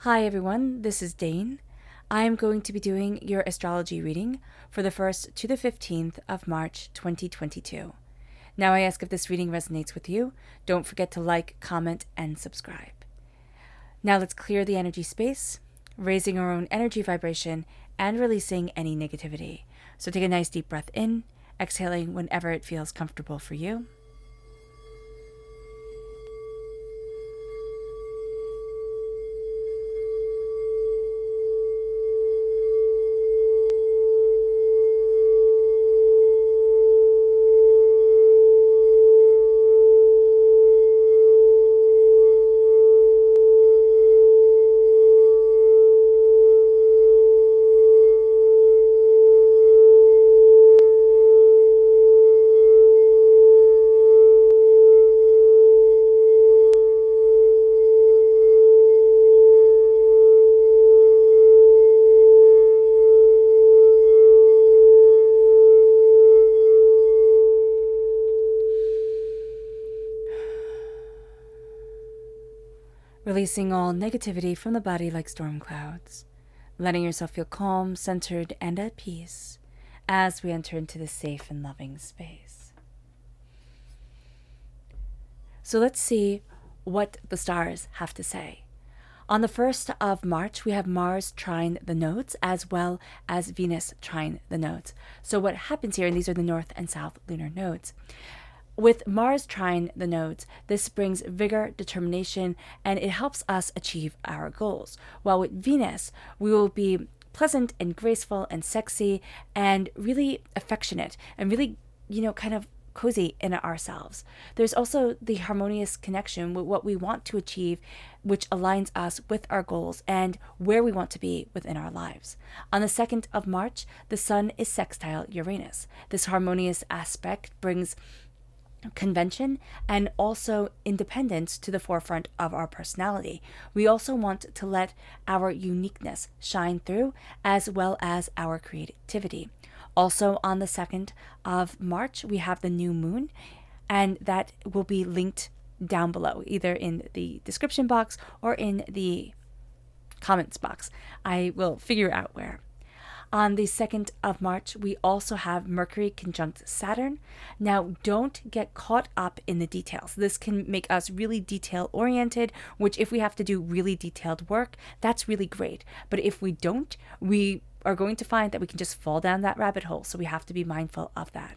Hi everyone, this is Dane. I am going to be doing your astrology reading for the 1st to the 15th of March 2022. Now I ask if this reading resonates with you. Don't forget to like, comment, and subscribe. Now let's clear the energy space, raising our own energy vibration and releasing any negativity. So take a nice deep breath in, exhaling whenever it feels comfortable for you. Releasing all negativity from the body like storm clouds, letting yourself feel calm, centered, and at peace as we enter into this safe and loving space. So let's see what the stars have to say. On the 1st of March, we have Mars trine the nodes as well as Venus trine the nodes. So what happens here, and these are the north and south lunar nodes. With Mars trine the nodes, this brings vigor, determination, and it helps us achieve our goals. While with Venus, we will be pleasant and graceful and sexy and really affectionate and really, kind of cozy in ourselves. There's also the harmonious connection with what we want to achieve, which aligns us with our goals and where we want to be within our lives. On the 2nd of March, the Sun is sextile Uranus. This harmonious aspect brings convention and also independence to the forefront of our personality. We also want to let our uniqueness shine through as well as our creativity. Also on the 2nd of March, we have the new moon, and that will be linked down below, either in the description box or in the comments box. I will figure out where. On the 2nd of March, we also have Mercury conjunct Saturn. Now, don't get caught up in the details. This can make us really detail-oriented, which if we have to do really detailed work, that's really great. But if we don't, we are going to find that we can just fall down that rabbit hole, so we have to be mindful of that.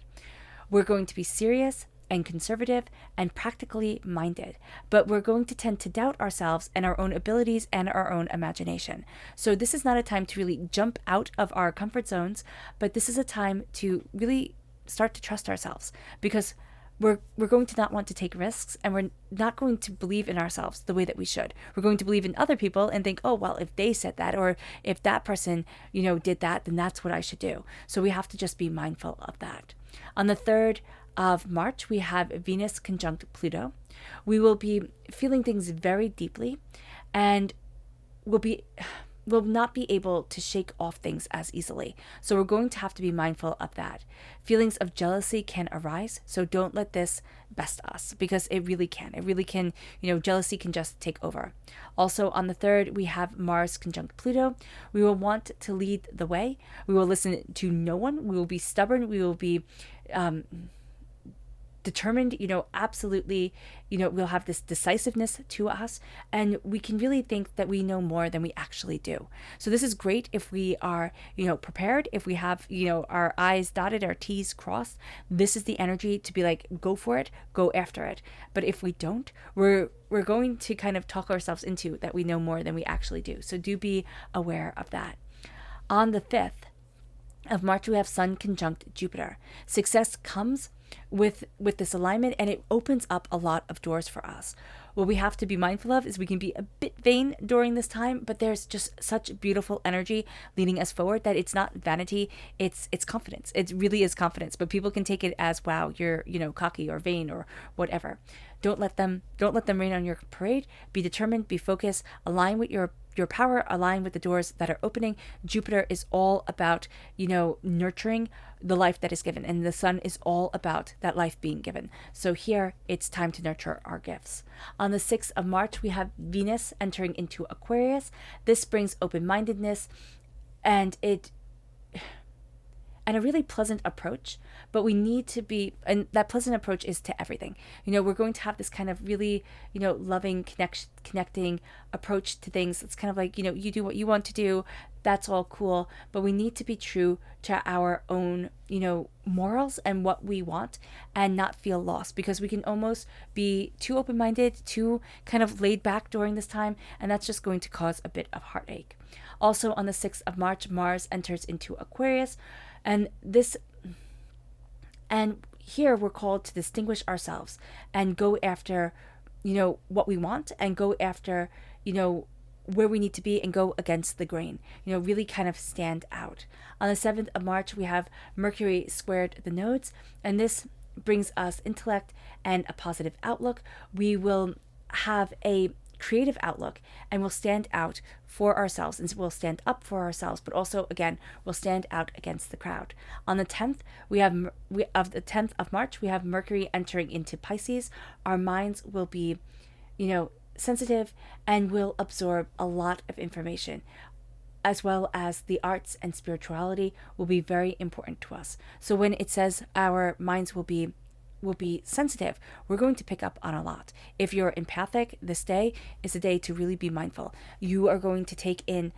We're going to be serious and conservative and practically minded, but we're going to tend to doubt ourselves and our own abilities and our own imagination. So this is not a time to really jump out of our comfort zones, but this is a time to really start to trust ourselves, because we're going to not want to take risks, and we're not going to believe in ourselves the way that we should. We're going to believe in other people and think, oh, well, if they said that, or if that person, did that, then that's what I should do. So we have to just be mindful of that. On the 3rd of March, we have Venus conjunct Pluto. We will be feeling things very deeply, and will not be able to shake off things as easily. So we're going to have to be mindful of that. Feelings of jealousy can arise, so don't let this best us, because it really can. It really can, jealousy can just take over. Also on the 3rd, we have Mars conjunct Pluto. We will want to lead the way. We will listen to no one. We will be stubborn. We will be determined, absolutely, we'll have this decisiveness to us, and we can really think that we know more than we actually do. So this is great if we are, prepared, if we have, our I's dotted, our T's crossed. This is the energy to be like, go for it, go after it. But if we don't, we're going to kind of talk ourselves into that we know more than we actually do. So do be aware of that. On the 5th of March, we have Sun conjunct Jupiter. Success comes with this alignment, and it opens up a lot of doors for us. What we have to be mindful of is we can be a bit vain during this time, but there's just such beautiful energy leading us forward that it's not vanity, it's confidence. It really is confidence, but people can take it as, wow, you're, cocky or vain or whatever. Don't let them rain on your parade. Be determined, be focused, align with your power, align with the doors that are opening. Jupiter is all about, nurturing the life that is given, and the sun is all about that life being given. So here it's time to nurture our gifts. On the 6th of March, we have Venus entering into Aquarius. This brings open-mindedness and a really pleasant approach, but we need to be, and that pleasant approach is to everything. We're going to have this kind of really, loving connecting approach to things. It's kind of like, you do what you want to do. That's all cool, but we need to be true to our own, morals and what we want, and not feel lost, because we can almost be too open-minded, too kind of laid back during this time, and that's just going to cause a bit of heartache. Also on the 6th of March, Mars enters into Aquarius, and here we're called to distinguish ourselves and go after, what we want, and go after, where we need to be, and go against the grain, really kind of stand out. On the 7th of March, we have Mercury squared the nodes, and this brings us intellect and a positive outlook. We will have a creative outlook, and we'll stand out for ourselves, and we'll stand up for ourselves, but also, again, we'll stand out against the crowd. On the 10th, the 10th of March, we have Mercury entering into Pisces. Our minds will be, sensitive, and will absorb a lot of information, as well as the arts and spirituality will be very important to us. So when it says our minds will be sensitive, we're going to pick up on a lot. If you're empathic, this day is a day to really be mindful. You are going to take in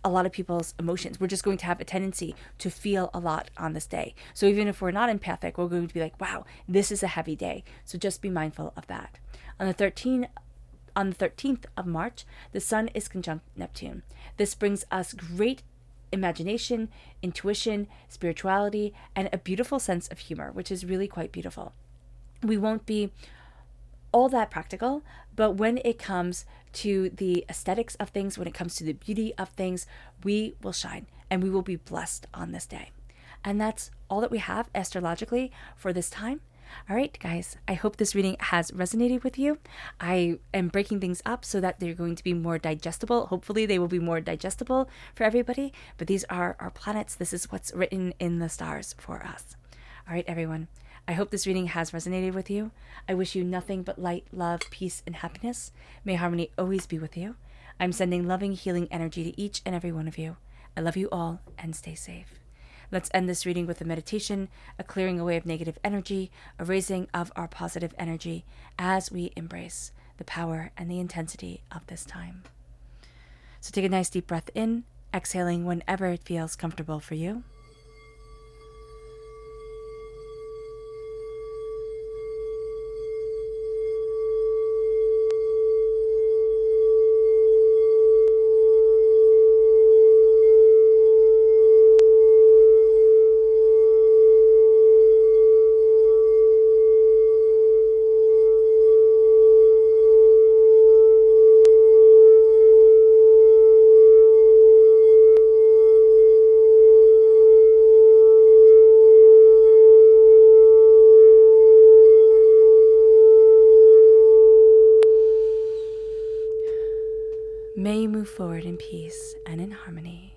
a lot of people's emotions. We're just going to have a tendency to feel a lot on this day. So even if we're not empathic, we're going to be like, wow, this is a heavy day. So just be mindful of that. On the 13th of March, the sun is conjunct Neptune. This brings us great imagination, intuition, spirituality, and a beautiful sense of humor, which is really quite beautiful. We won't be all that practical, but when it comes to the aesthetics of things, when it comes to the beauty of things, we will shine, and we will be blessed on this day. And that's all that we have astrologically for this time. All right, guys, I hope this reading has resonated with you. I am breaking things up so that they're going to be more digestible. Hopefully they will be more digestible for everybody, but these are our planets. This is what's written in the stars for us. All right, everyone, I hope this reading has resonated with you. I wish you nothing but light, love, peace, and happiness. May harmony always be with you. I'm sending loving, healing energy to each and every one of you. I love you all, and stay safe. Let's end this reading with a meditation, a clearing away of negative energy, a raising of our positive energy as we embrace the power and the intensity of this time. So take a nice deep breath in, exhaling whenever it feels comfortable for you. May you move forward in peace and in harmony.